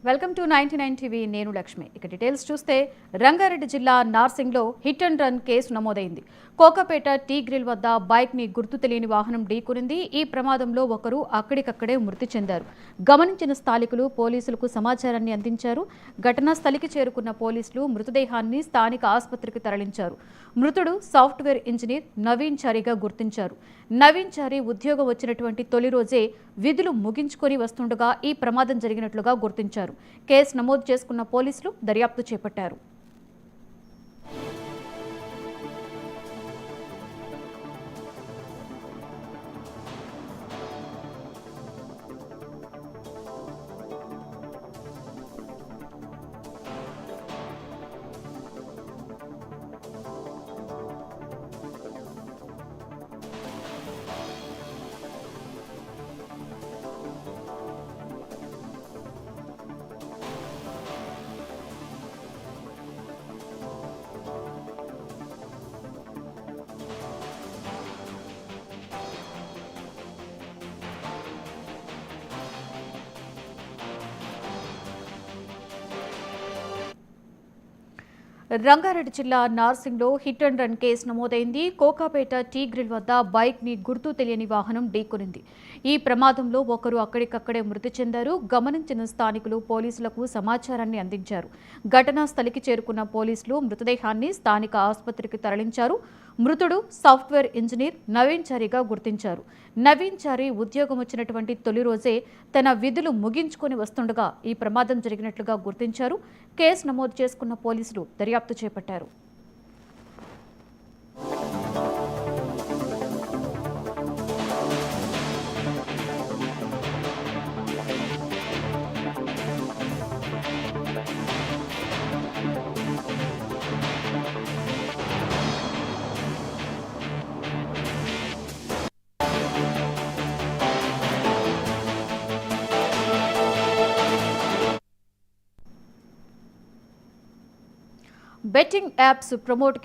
Welcome to 99 TV. నేను లక్ష్మి. ఇక details చూస్తే రంగారెడ్డి జిల్లా నార్సింగ్లో హిట్ అండ్ రన్ కేసు నమోదైంది. కోకాపేట టీ గ్రిల్ వద్ద బైక్ ని గుర్తు తెలియని వాహనం ఢీకొనింది. ఈ ప్రమాదంలో ఒకరు అక్కడికక్కడే మృతి చెందారు. గమనించిన స్థానికులు పోలీసులకు సమాచారాన్ని అందించారు. ఘటనా స్థలికి చేరుకున్న పోలీసులు మృతదేహాన్ని స్థానిక ఆసుపత్రికి తరలించారు. మృతుడు సాఫ్ట్వేర్ ఇంజనీర్ నవీన్ చారిగా గుర్తించారు. నవీన్ చారి ఉద్యోగం వచ్చినటువంటి తొలి రోజే విధులు ముగించుకొని వస్తుండగా ఈ ప్రమాదం జరిగినట్లుగా గుర్తించారు. కేసు నమోదు చేసుకున్న పోలీసులు దర్యాప్తు చేపట్టారు. రంగారెడ్డి జిల్లా నార్సింగ్లో హిట్ అండ్ రన్ కేసు నమోదైంది. కోకాపేట టీ గ్రిల్ వద్ద బైక్ ని గుర్తు తెలియని వాహనం ఢీకొనింది. ఈ ప్రమాదంలో ఒకరు అక్కడికక్కడే మృతి చెందారు. గమనించిన స్థానికులు పోలీసులకు సమాచారాన్ని అందించారు. ఘటనా స్థలికి చేరుకున్న పోలీసులు మృతదేహాన్ని స్థానిక ఆసుపత్రికి తరలించారు. మృతుడు సాఫ్ట్వేర్ ఇంజనీర్ నవీన్ చారిగా గుర్తించారు. నవీన్ చారి ఉద్యోగం వచ్చినటువంటి తొలి రోజే తన విధులు ముగించుకొని వస్తుండగా ఈ ప్రమాదం జరిగినట్లుగా గుర్తించారు. కేసు నమోదు చేసుకున్న పోలీసులు దర్యాప్తు చేపట్టారు. Betting apps promote case